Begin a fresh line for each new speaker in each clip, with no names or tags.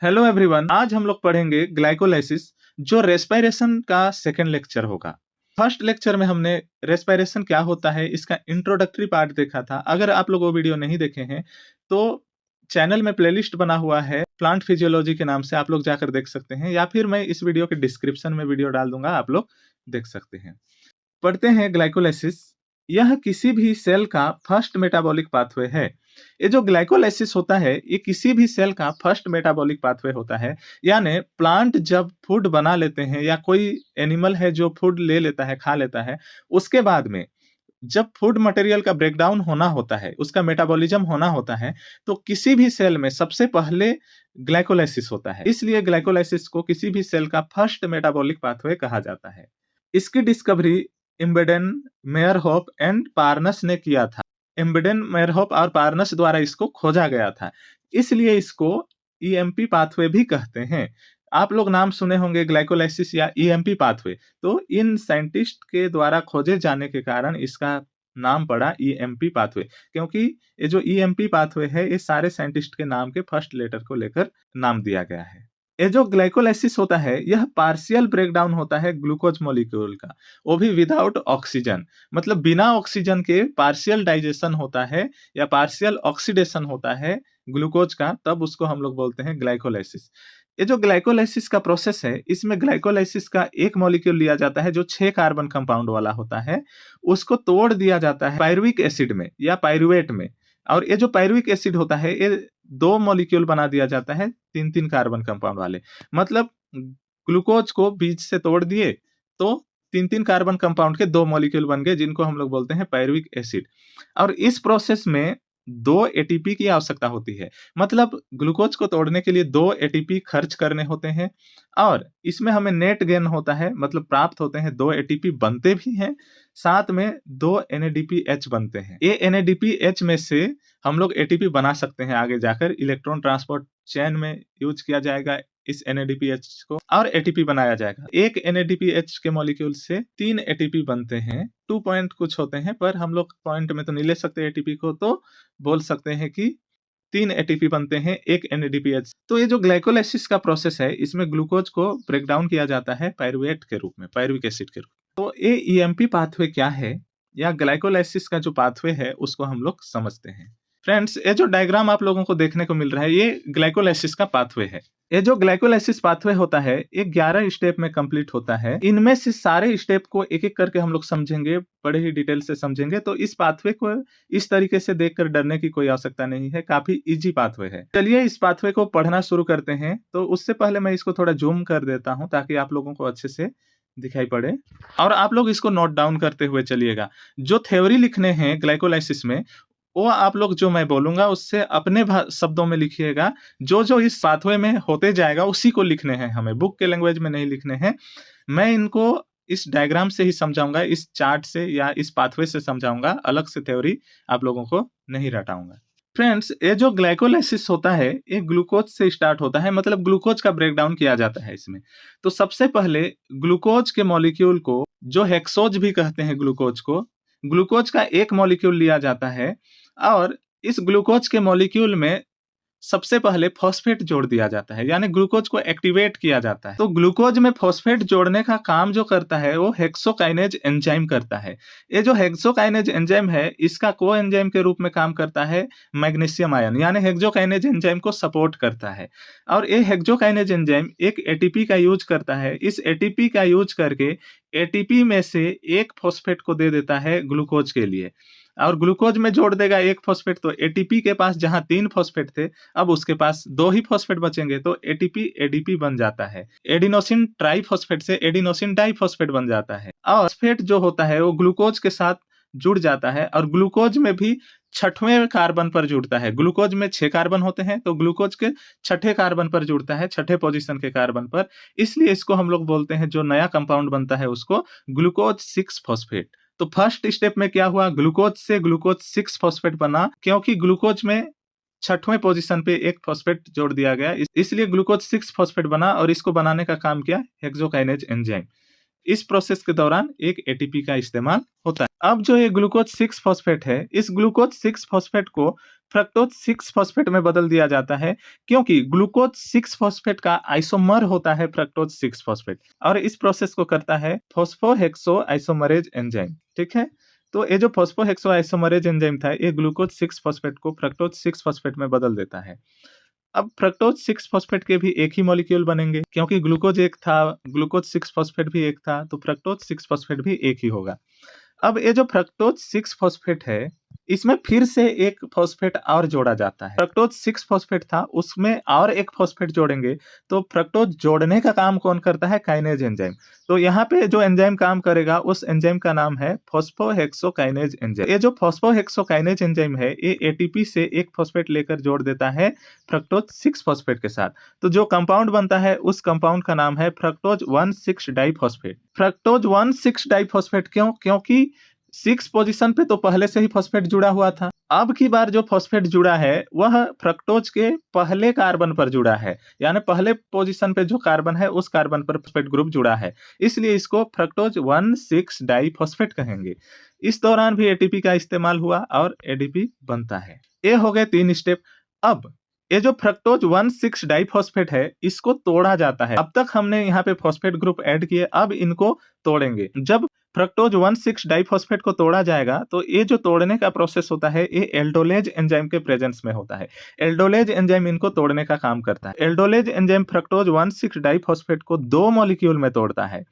Hello everyone, आज हम लोग पढ़ेंगे ग्लाइकोलाइसिस जो रेस्पिरेशन का सेकंड लेक्चर होगा। फर्स्ट लेक्चर में हमने रेस्पिरेशन क्या होता है इसका इंट्रोडक्टरी पार्ट देखा था। अगर आप लोग वो वीडियो नहीं देखे हैं तो चैनल में प्लेलिस्ट बना हुआ है प्लांट फिजियोलॉजी के नाम से, आप लोग जाकर देख सकते हैं, या फिर मैं इस वीडियो के डिस्क्रिप्शन में वीडियो डाल दूंगा, आप लोग देख सकते हैं। पढ़ते हैं ग्लाइकोलाइसिस। यह किसी भी सेल का फर्स्ट मेटाबॉलिक पाथवे है। ये जो ग्लाइकोलाइसिस होता है ये किसी भी सेल का फर्स्ट मेटाबॉलिक पाथवे होता है। यानी प्लांट जब फूड बना लेते हैं या कोई एनिमल है जो फूड ले लेता है, खा लेता है, उसके बाद में जब फूड मटेरियल का ब्रेकडाउन होना होता है, उसका मेटाबॉलिज्म होना होता है, तो किसी भी सेल में सबसे पहले ग्लाइकोलाइसिस होता है। इसलिए ग्लाइकोलाइसिस को किसी भी सेल का फर्स्ट मेटाबॉलिक पाथवे कहा जाता है। इसकी डिस्कवरी इम्बेडेन, मेयरहोफ एंड पार्नस ने किया था। इम्बेडेन, मेयरहोफ और पार्नस द्वारा इसको खोजा गया था, इसलिए इसको ईएमपी पाथवे भी कहते हैं। आप लोग नाम सुने होंगे ग्लाइकोलाइसिस या ईएमपी पाथवे, तो इन साइंटिस्ट के द्वारा खोजे जाने के कारण इसका नाम पड़ा ईएमपी पाथवे, क्योंकि ये जो ईएमपी पाथवे है ये सारे साइंटिस्ट के नाम के फर्स्ट लेटर को लेकर नाम दिया गया है। ये जो ग्लाइकोलाइसिस होता है यह पार्शियल ब्रेकडाउन होता है ग्लूकोज मॉलिक्यूल का, वो भी विदाउट ऑक्सीजन, मतलब बिना ऑक्सीजन के पार्शियल डाइजेशन होता है या पार्शियल ऑक्सीडेशन होता है ग्लूकोज का, तब उसको हम लोग बोलते हैं ग्लाइकोलाइसिस। ये जो ग्लाइकोलाइसिस का प्रोसेस है इसमें ग्लाइकोलाइसिस का एक मॉलिक्यूल लिया जाता है जो 6 कार्बन कंपाउंड वाला होता है, उसको तोड़ दिया जाता है पायरुविक एसिड में या पायरुवेट में, और ये जो पायरुविक एसिड होता है ये 2 मॉलिक्यूल बना दिया जाता है 3-3 कार्बन कंपाउंड वाले। मतलब ग्लूकोज को बीच से तोड़ दिए तो 3-3 कार्बन कंपाउंड के 2 मॉलिक्यूल बन गए जिनको हम लोग बोलते हैं पायरुविक एसिड। और इस प्रोसेस में 2 एटीपी की आवश्यकता होती है, मतलब ग्लूकोज को तोड़ने के लिए 2 एटीपी खर्च करने होते हैं, और इसमें हमें नेट गेन होता है, मतलब प्राप्त होते हैं 2 एटीपी बनते भी हैं, साथ में 2 एनएडीपीएच बनते हैं। ये एनएडीपीएच में से हम लोग एटीपी बना सकते हैं, आगे जाकर इलेक्ट्रॉन ट्रांसपोर्ट चेन में यूज किया जाएगा इस एनएडीपीएच को और एटीपी बनाया जाएगा। एक एनएडीपीएच के मॉलिक्यूल से 3 एटीपी बनते हैं, 2 पॉइंट कुछ होते हैं, पर हम लोग पॉइंट में तो नहीं ले सकते एटीपी को, तो बोल सकते हैं कि 3 एटीपी बनते हैं एक एनएडीपीएच। तो ये जो ग्लाइकोलाइसिस का प्रोसेस है इसमें ग्लूकोज को ब्रेक डाउन किया जाता है पायरुवेट के रूप में, पायरुविक एसिड के रूप में। तो ये ईएमपी पाथवे क्या है या ग्लाइकोलाइसिस का जो पाथवे है उसको हम लोग समझते हैं। फ्रेंड्स, ये जो डायग्राम आप लोगों को देखने को मिल रहा है ये ग्लाइकोलाइसिस का पाथवे है। ये जो ग्लाइकोलाइसिस पाथवे होता है ये 11 स्टेप में कंप्लीट होता है। इनमें से सारे स्टेप को एक एक करके हम लोग समझेंगे, बड़े ही डिटेल से समझेंगे, तो इस पाथवे को इस तरीके से देखकर डरने की कोई आवश्यकता नहीं है, काफी इजी पाथवे है। चलिए इस पाथवे को पढ़ना शुरू करते हैं। तो उससे पहले मैं इसको थोड़ा जूम कर देता हूं ताकि आप लोगों को अच्छे से दिखाई पड़े, और आप लोग इसको नोट डाउन करते हुए चलिएगा। जो थ्योरी लिखने हैं ग्लाइकोलाइसिस में वो आप लोग जो मैं बोलूंगा उससे अपने शब्दों में लिखिएगा। जो जो इस पाथवे में होते जाएगा उसी को लिखने हैं, हमें बुक के लैंग्वेज में नहीं लिखने हैं। मैं इनको इस डायग्राम से ही समझाऊंगा, इस चार्ट से या इस पाथवे से समझाऊंगा, अलग से थ्योरी आप लोगों को नहीं रटाऊंगा। फ्रेंड्स, ये जो ग्लाइकोलाइसिस होता है ये ग्लूकोज से स्टार्ट होता है, मतलब ग्लूकोज का ब्रेकडाउन किया जाता है इसमें। तो सबसे पहले ग्लूकोज के मॉलिक्यूल को, जो हेक्सोज भी कहते हैं ग्लूकोज को, ग्लूकोज का एक मॉलिक्यूल लिया जाता है और इस ग्लूकोज के मॉलिक्यूल में सबसे पहले फॉस्फेट जोड़ दिया जाता है, यानी ग्लूकोज को एक्टिवेट किया जाता है। तो ग्लूकोज में फॉस्फेट जोड़ने का काम जो करता है वो हेक्सोकाइनेज एंजाइम करता है। ये जो हेक्सोकाइनेज एंजाइम है इसका को एंजाइम के रूप में काम करता है मैग्नीशियम आयन, यानी हेक्सोकाइनेज एंजाइम को सपोर्ट करता है। और ये हेक्सोकाइनेज एंजाइम एक एटीपी का यूज करता है। इस एटीपी का यूज करके एटीपी में से एक फॉस्फेट को दे देता है ग्लूकोज के लिए, और ग्लूकोज में जोड़ देगा एक फॉस्फेट। तो एटीपी के पास जहां 3 फॉस्फेट थे अब उसके पास 2 ही फॉस्फेट बचेंगे, तो एटीपी एडीपी बन जाता है। एडिनोसिन ट्राइफॉस्फेट से एडिनोसिन डाइफॉस्फेट बन जाता है, और फॉस्फेट जो होता है वो ग्लूकोज के साथ जुड़ जाता है, और ग्लूकोज में भी 6वें कार्बन पर जुड़ता है। ग्लूकोज में 6 कार्बन होते हैं, तो ग्लूकोज के 6ठे कार्बन पर जुड़ता है, 6ठे पोजीशन के कार्बन पर। इसलिए इसको हम लोग बोलते हैं, जो नया कंपाउंड बनता है उसको ग्लूकोज 6 फॉस्फेट। तो फर्स्ट स्टेप में क्या हुआ, ग्लूकोज से ग्लूकोज 6 फॉस्फेट बना, क्योंकि ग्लूकोज में 6वें पोजीशन पे एक फॉस्फेट जोड़ दिया गया, इसलिए ग्लूकोज 6 फॉस्फेट बना, और इसको बनाने का काम किया हेक्सोकाइनेज एंजाइम। इस प्रोसेस के दौरान एक एटीपी का इस्तेमाल होता है। अब जो ये ग्लूकोज 6 फॉस्फेट है, इस ग्लूकोज 6 फॉस्फेट को फ्रक्टोज 6 फॉस्फेट में बदल दिया जाता है, क्योंकि ग्लूकोज 6 फॉस्फेट का आइसोमर होता है फ्रक्टोज 6 फॉस्फेट, और इस प्रोसेस को करता है फॉस्फोहेक्सो आइसोमरेज एंजाइम। ठीक है, तो ये जो फॉस्फोहेक्सो आइसोमरेज एंजाइम था, ये ग्लूकोज 6 फॉस्फेट को फ्रक्टोज 6 फॉस्फेट में बदल देता है। अब फ्रक्टोज 6 फॉस्फेट के भी एक ही मॉलिक्यूल बनेंगे, क्योंकि ग्लूकोज एक था, ग्लूकोज 6 फॉस्फेट भी एक था, तो फ्रक्टोज 6 फॉस्फेट भी एक ही होगा। अब ये जो फ्रक्टोज 6 फॉस्फेट है, इसमें फिर से एक फॉस्फेट और जोड़ा जाता है। फ्रक्टोज 6 फॉस्फेट था, उसमें और एक फॉस्फेट जोड़ेंगे, तो फ्रक्टोज जोड़ने का काम कौन करता है? Kinase enzyme. तो यहाँ पे जो एंजाइम काम करेगा, उस एंजाइम का नाम है फॉस्फोहेक्सोकाइनेज एंजाइम। ये जो फॉस्फोहेक्सोकाइनेज एंजाइम है, ये एटीपी से एक फॉस्फेट लेकर जोड़ देता है फ्रक्टोज 6 फॉस्फेट के साथ। तो जो कंपाउंड बनता है, उस कंपाउंड का नाम है फ्रक्टोज 1,6 डाइफॉस्फेट। फ्रक्टोज 1,6 डाइफॉस्फेट क्यों? क्योंकि 6 पोजीशन पे तो पहले से ही फॉस्फेट जुड़ा हुआ था। अब की बार जो फॉस्फेट जुड़ा है, वह फ्रक्टोज के पहले कार्बन पर जुड़ा है, यानी पहले पोजीशन पे जो कार्बन है, उस कार्बन पर फॉस्फेट ग्रुप जुड़ा है, इसलिए इसको फ्रक्टोज 1,6 डाइफॉस्फेट कहेंगे। इस दौरान भी एटीपी का इस्तेमाल हुआ और एडीपी बनता है। ये हो गए 3 स्टेप। अब ये जो फ्रक्टोज 1,6 डाइफॉस्फेट है, इसको तोड़ा जाता है। अब तक हमने यहाँ पे फॉस्फेट ग्रुप ऐड किए, अब इनको तोड़ेंगे। जब फ्रक्टोज 1,6 डाइफॉस्फेट को तोड़ा जाएगा, तो ये जो तोड़ने का प्रोसेस होता है, ये एल्डोलेज एंजाइम के प्रेजेंस में होता है। एल्डोलेज एंजाइम इनको तोड़ने का काम करता है। एल्डोलेज एंजाइम फ्रक्टोज 1,6 डाइफॉस्फेट को 2 मॉलिक्यूल में तोड़ता है।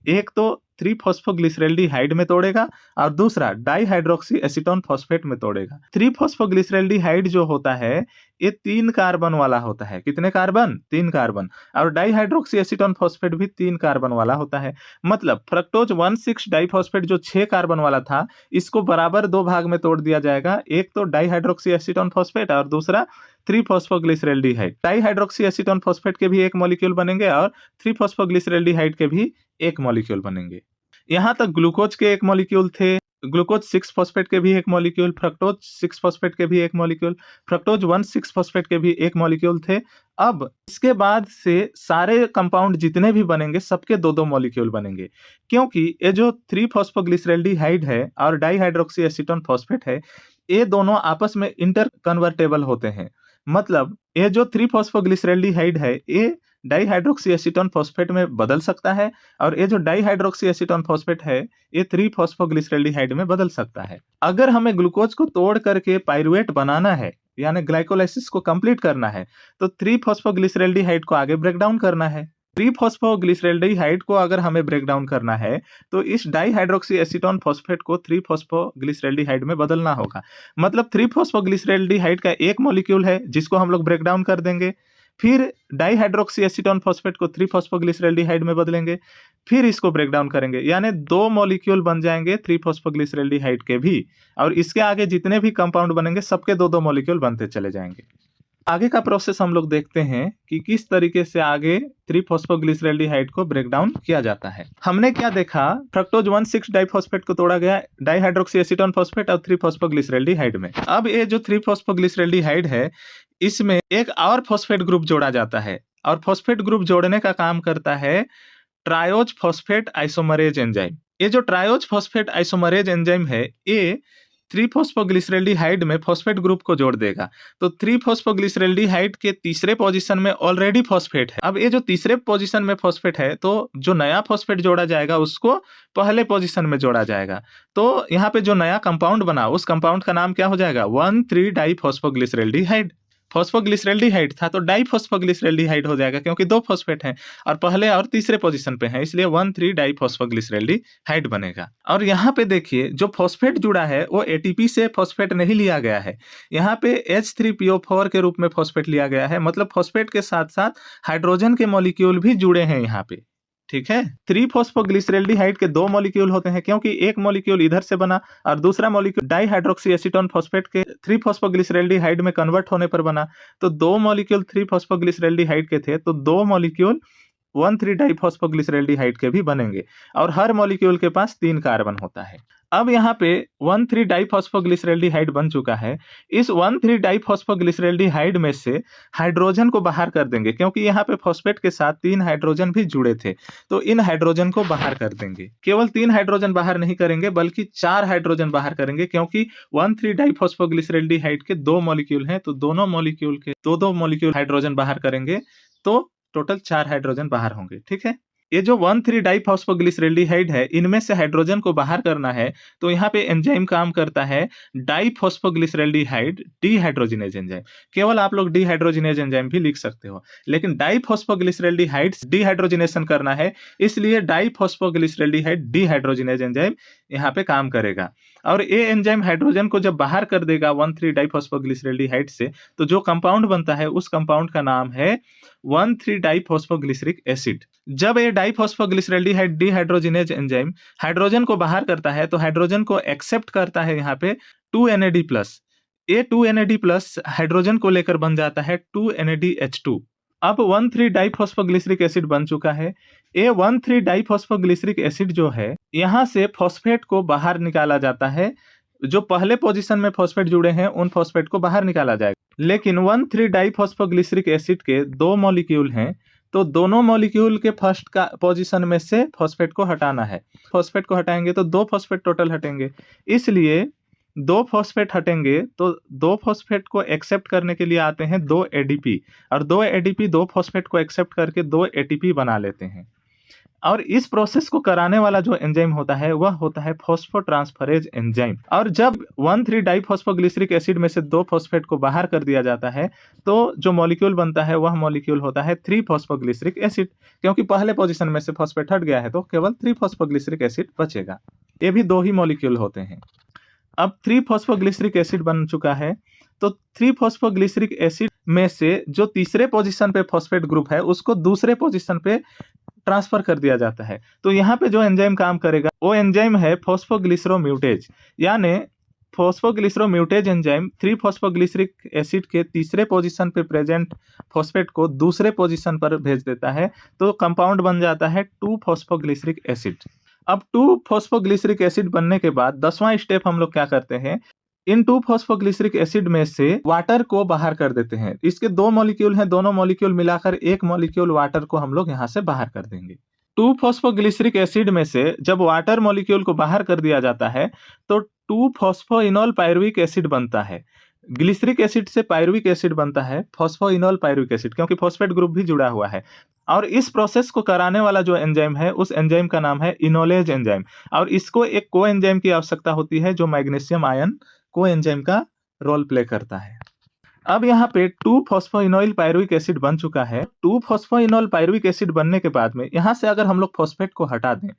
एक तो 3-फॉस्फोग्लिसरैल्डिहाइड में तोड़ेगा, और दूसरा डाइहाइड्रोक्सी एसीटोन फॉस्फेट में तोड़ेगा। 3-फॉस्फोग्लिसरैल्डिहाइड जो होता है, ये 3 कार्बन वाला होता है। कितने कार्बन? 3 कार्बन। और डाइहाइड्रोक्सी एसीटोन फॉस्फेट भी 3 कार्बन वाला होता है। मतलब फ्रक्टोज 1,6 डाइफॉस्फेट जो 6 कार्बन वाला था, इसको बराबर 2 भाग में तोड़ दिया जाएगा। एक तो डाइहाइड्रोक्सी एसीटोन फॉस्फेट, और दूसरा 3-फॉस्फोग्लिसरैल्डिहाइड। डाइहाइड्रोक्सी एसीटोन फॉस्फेट के भी एक मॉलिक्यूल बनेंगे, और 3-फॉस्फोग्लिसरैल्डिहाइड के भी एक मॉलिक्यूल बनेंगे। यहाँ तक ग्लूकोज के एक मॉलिक्यूल थे, ग्लूकोज 6 फॉस्फेट के भी एक मॉलिक्यूल, फ्रक्टोज 6 फॉस्फेट के भी एक मॉलिक्यूल, फ्रक्टोज 1,6 फॉस्फेट के भी एक मॉलिक्यूल थे। अब इसके बाद से सारे कंपाउंड जितने भी बनेंगे, सबके 2-2 मॉलिक्यूल बनेंगे, क्योंकि ये जो 3-फॉस्फोग्लिसरैल्डिहाइड है और डाइहाइड्रोक्सी एसीटोन फॉस्फेट है, ये दोनों आपस में इंटर कन्वर्टेबल होते हैं। मतलब ये जो 3-फॉस्फोग्लिसरैल्डिहाइड है, ये डाइहाइड्रोक्सी एसीटोन फॉस्फेट में बदल सकता है, और ये जो डाइहाइड्रोक्सी एसीटोन फॉस्फेट है, ये 3-फॉस्फोग्लिसरैल्डिहाइड में बदल सकता है। अगर हमें ग्लूकोज को तोड़ करके पाइरुवेट बनाना है, यानी ग्लाइकोलाइसिस को कंप्लीट करना है, तो 3-फॉस्फोग्लिसरैल्डिहाइड को आगे ब्रेक डाउन करना है। 3-फॉस्फोग्लिसरैल्डिहाइड को अगर हमें ब्रेक डाउन करना है, तो इस डाइहाइड्रोक्सी एसीटोन फॉस्फेट को 3-फॉस्फोग्लिसरैल्डिहाइड में बदलना होगा। मतलब 3-फॉस्फोग्लिसरैल्डिहाइड का एक मॉलिक्यूल है, जिसको हम लोग ब्रेक डाउन कर देंगे। फिर डाइहाइड्रोक्सी एसीटोन फॉस्फेट को 3-फॉस्फोग्लिसरैल्डिहाइड में बदलेंगे, फिर इसको ब्रेक डाउन करेंगे, यानी 2 मॉलिक्यूल बन जाएंगे 3-फॉस्फोग्लिसरैल्डिहाइड के भी, और इसके आगे जितने भी कंपाउंड बनेंगे, सबके 2-2 मॉलिक्यूल बनते चले जाएंगे। आगे का प्रोसेस हम लोग देखते हैं कि किस तरीके से आगे 3-फॉस्फोग्लिसरैल्डिहाइड को ब्रेक डाउन किया जाता है। हमने क्या देखा? फ्रक्टोज 1,6 डाइफॉस्फेट को तोड़ा गया डाइहाइड्रोक्सी एसीटोन फॉस्फेट और 3-फॉस्फोग्लिसरैल्डिहाइड में। अब ये जो 3-फॉस्फोग्लिसरैल्डिहाइड है, इसमें एक और फॉस्फेट ग्रुप जोड़ा जाता है, और फॉस्फेट ग्रुप जोड़ने का काम करता है ट्रायोज फॉस्फेट आइसोमरेज एंजाइम। ये जो ट्रायोज फॉस्फेट आइसोमरेज एंजाइम है, ये 3-फॉस्फोग्लिसरैल्डिहाइड में फॉस्फेट ग्रुप को जोड़ देगा। तो 3-फॉस्फोग्लिसरैल्डिहाइड के तीसरे पोजीशन में ऑलरेडी फॉस्फेट है। अब ये जो तीसरे पोजीशन में फॉस्फेट है, तो जो नया फॉस्फेट जोड़ा जाएगा, उसको पहले पोजीशन में जोड़ा जाएगा। तो यहाँ पे जो नया कंपाउंड बना, उस कंपाउंड का नाम क्या हो जाएगा? 1,3 डाइफॉस्फोग्लिसरैल्डिहाइड। फॉस्फोग्लिसरैल्डिहाइड था, तो डाइफॉस्फोग्लिसरैल्डिहाइड हो जाएगा, क्योंकि 2 फॉस्फेट हैं और पहले और तीसरे पोजीशन पे हैं, इसलिए 1,3 डाइफॉस्फोग्लिसरैल्डिहाइड बनेगा। और यहाँ पे देखिए, जो फॉस्फेट जुड़ा है, वो एटीपी से फॉस्फेट नहीं लिया गया है, यहाँ पे H3PO4 के रूप में फॉस्फेट लिया गया है। मतलब फॉस्फेट के साथ साथ हाइड्रोजन के मॉलिक्यूल भी जुड़े हैं यहाँ पे। ठीक है, 3-फॉस्फोग्लिसरैल्डिहाइड के 2 मॉलिक्यूल होते हैं, क्योंकि एक मॉलिक्यूल इधर से बना और दूसरा मॉलिक्यूल डाइहाइड्रोक्सी एसीटोन फॉस्फेट के 3-फॉस्फोग्लिसरैल्डिहाइड में कन्वर्ट होने पर बना। तो 2 मॉलिक्यूल 3-फॉस्फोग्लिसरैल्डिहाइड के थे, तो 2 मॉलिक्यूल 1,3 डाइफॉस्फोग्लिसरैल्डिहाइड के भी बनेंगे, और हर मॉलिक्यूल के पास 3 कार्बन होता है। अब यहाँ पे 1,3-डाइफॉस्फोग्लिसरैल्डिहाइड बन चुका है। इस 1,3-डाइफॉस्फोग्लिसरैल्डिहाइड में से हाइड्रोजन को बाहर कर देंगे, क्योंकि यहाँ पे फॉस्फेट के साथ 3 हाइड्रोजन भी जुड़े थे, तो इन हाइड्रोजन को बाहर कर देंगे। केवल 3 हाइड्रोजन बाहर नहीं करेंगे, बल्कि 4 हाइड्रोजन बाहर करेंगे, क्योंकि 1,3-डाइफॉस्फोग्लिसरैल्डिहाइड के 2 मॉलिक्यूल हैं, तो दोनों मॉलिक्यूल के 2-2 मॉलिक्यूल हाइड्रोजन बाहर करेंगे, तो टोटल 4 हाइड्रोजन बाहर होंगे। ठीक है? ये जो 1,3-डाइफॉस्फोग्लिसरैल्डिहाइड है, इनमें से हाइड्रोजन को बाहर करना है, तो यहाँ पे एंजाइम काम करता है डाइफॉस्फोग्लिसरैल्डिहाइड डीहाइड्रोजिनेज एंजाइम। केवल आप लोग डीहाइड्रोजिनेज एंजाइम भी लिख सकते हो, लेकिन डाइफॉस्फोग्लिसरैल्डिहाइड डीहाइड्रोजिनेशन करना है, इसलिए डाइफॉस्फोग्लिसरैल्डिहाइड डीहाइड्रोजिनेज एंजाइम यहाँ पे काम करेगा। और ये एंजाइम हाइड्रोजन को जब बाहर कर देगा 1,3-डाइफॉस्फोग्लिसरैल्डिहाइड से, तो जो कंपाउंड बनता है उस कंपाउंड का नाम है 1,3-डाइफॉस्फोग्लिसरिक एसिड। जब ये डाइफॉस्फोग्लिसरैल्डिहाइड डीहाइड्रोजिनेज एंजाइम हाइड्रोजन को बाहर करता है, तो हाइड्रोजन को एक्सेप्ट करता है यहाँ पे 2NAD+। ये 2NAD+ हाइड्रोजन को लेकर बन जाता है 2NADH2। अब 1,3-डाइफॉस्फोग्लिसरिक एसिड बन चुका है। ये 1,3-डाइफॉस्फोग्लिसरिक एसिड जो है, यहाँ से फॉस्फेट को बाहर निकाला जाता है। जो पहले पोजीशन में फॉस्फेट जुड़े हैं, उन फॉस्फेट को बाहर निकाला जाएगा। लेकिन 1,3-डाइफॉस्फोग्लिसरिक एसिड के 2 मॉलिक्यूल हैं, तो दोनों मॉलिक्यूल के फर्स्ट का पोजीशन में से फॉस्फेट को हटाना है। फॉस्फेट को हटाएंगे तो 2 फॉस्फेट टोटल हटेंगे, इसलिए 2 फॉस्फेट हटेंगे, तो 2 फॉस्फेट को एक्सेप्ट करने के लिए आते हैं 2 ADP, और 2 ADP 2 फॉस्फेट को एक्सेप्ट करके 2 ATP बना लेते हैं। और इस प्रोसेस को कराने वाला जो एंजाइम होता है, वह होता है फॉस्फोट्रांसफरेज एंजाइम। और जब 1,3-डाइफॉस्फोग्लिसरिक एसिड में से 2 फॉस्फेट को बाहर कर दिया जाता है, तो जो मॉलिक्यूल बनता है वह मॉलिक्यूल होता है 3-फॉस्फोग्लिसरिक एसिड, क्योंकि पहले पोजीशन में से फॉस्फेट हट गया है, तो केवल 3-फॉस्फोग्लिसरिक एसिड बचेगा। ये भी 2 ही मॉलिक्यूल होते हैं। अब 3-फॉस्फोग्लिसरिक एसिड बन चुका है, तो 3-फॉस्फोग्लिसरिक एसिड में से जो तीसरे पोजीशन पे फॉस्फेट ग्रुप है, उसको दूसरे पोजीशन पे ट्रांसफर कर दिया जाता है। तो यहाँ पे जो एंजाइम काम करेगा, वो एंजाइम है फॉस्फोग्लिसरोम्यूटेज। यानी फॉस्फोग्लिसरोम्यूटेज एंजाइम 3-फॉस्फोग्लिसरिक एसिड के तीसरे पोजीशन पे प्रेजेंट फॉस्फेट को दूसरे पोजीशन पर भेज देता है, तो कंपाउंड बन जाता है 2-फॉस्फोग्लिसरिक एसिड। अब 2-फॉस्फोग्लिसरिक एसिड बनने के बाद 10वां स्टेप हम लोग क्या करते हैं, इन 2-फॉस्फोग्लिसरिक एसिड में से वाटर को बाहर कर देते हैं। इसके 2 मॉलिक्यूल हैं, दोनों मॉलिक्यूल मिलाकर एक मॉलिक्यूल वाटर को हम लोग यहाँ से बाहर कर देंगे। 2-फॉस्फोग्लिसरिक एसिड में से जब वाटर मॉलिक्यूल को बाहर कर दिया जाता है, तो 2-फॉस्फोइनोल पायरुविक एसिड बनता है। ग्लिसरिक एसिड से पायरुविक एसिड बनता है फॉस्फोइनोल पायरुविक एसिड, क्योंकि फॉस्फेट ग्रुप भी जुड़ा हुआ है। और इस प्रोसेस को कराने वाला जो एंजाइम है, उस एंजाइम का नाम है इनोलेज एंजाइम, और इसको एक को एंजाइम की आवश्यकता होती है, जो मैग्नीशियम आयन को एंजाइम का रोल प्ले करता है। अब यहाँ पे 2-फॉस्फोइनोल पायरुविक एसिड बन चुका है। 2-फॉस्फोइनोल पायरुविक एसिड बनने के बाद में यहाँ से अगर हम लोग फॉस्फेट को हटा दें,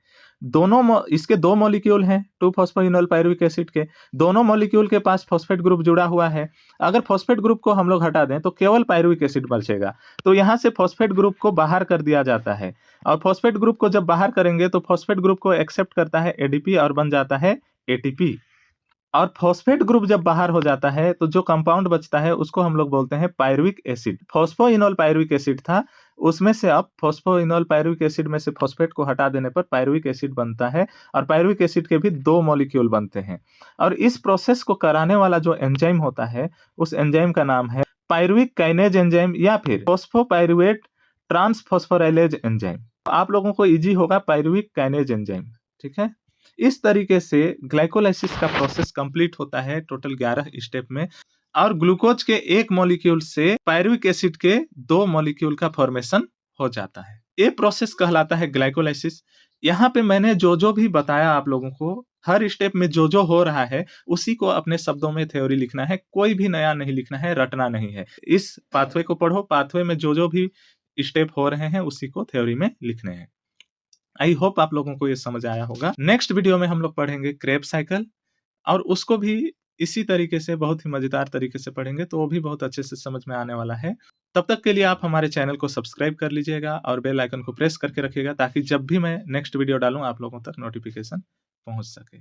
इसके 2 मॉलिक्यूल हैं 2-फॉस्फोइनोल पायरुविक एसिड के, दोनों मॉलिक्यूल के पास फॉस्फेट ग्रुप जुड़ा हुआ है। अगर फॉस्फेट ग्रुप को हम लोग हटा दें, तो केवल पायरुविक एसिड बचेगा। तो यहाँ से फॉस्फेट ग्रुप को बाहर कर दिया जाता है, और फॉस्फेट ग्रुप को जब बाहर करेंगे, तो फॉस्फेट ग्रुप को एक्सेप्ट करता है ADP और बन जाता है ATP। और फॉस्फेट ग्रुप जब बाहर हो जाता है, तो जो कंपाउंड बचता है उसको हम लोग बोलते हैं pyruvic acid. Phosphoenol pyruvic acid था, उसमें से अब फॉस्फोइनोल पायरुविक एसिड में से फॉस्फेट को हटा देने पर पायरुविक एसिड बनता है, और पायरुविक एसिड के भी 2 मॉलिक्यूल बनते हैं। और इस प्रोसेस को कराने वाला जो एंजाइम होता है, उस एंजाइम का नाम है पायरुविक काइनेज एंजाइम, या फिर फॉस्फोपायरुवेट ट्रांसफॉस्फोराइलेज एंजाइम। आप लोगों को इजी होगा पायरुविक काइनेज एंजाइम। ठीक है? इस तरीके से ग्लाइकोलाइसिस का प्रोसेस कंप्लीट होता है टोटल 11 स्टेप में, और ग्लूकोज के 1 मॉलिक्यूल से पायरुविक एसिड के 2 मॉलिक्यूल का फॉर्मेशन हो जाता है। ये प्रोसेस कहलाता है ग्लाइकोलाइसिस। यहाँ पे मैंने जो भी बताया आप लोगों को, हर स्टेप में जो हो रहा है, उसी को अपने शब्दों में थ्योरी लिखना है, कोई भी नया नहीं लिखना है, रटना नहीं है। इस पाथवे को पढ़ो, पाथवे में जो भी स्टेप हो रहे हैं उसी को थ्योरी में लिखने हैं। आई होप आप लोगों को ये समझ आया होगा। नेक्स्ट वीडियो में हम लोग पढ़ेंगे क्रेब्स साइकिल, और उसको भी इसी तरीके से बहुत ही मजेदार तरीके से पढ़ेंगे, तो वो भी बहुत अच्छे से समझ में आने वाला है। तब तक के लिए आप हमारे चैनल को सब्सक्राइब कर लीजिएगा और बेल आइकन को प्रेस करके रखिएगा, ताकि जब भी मैं नेक्स्ट वीडियो डालूं, आप लोगों तक नोटिफिकेशन पहुंच सके।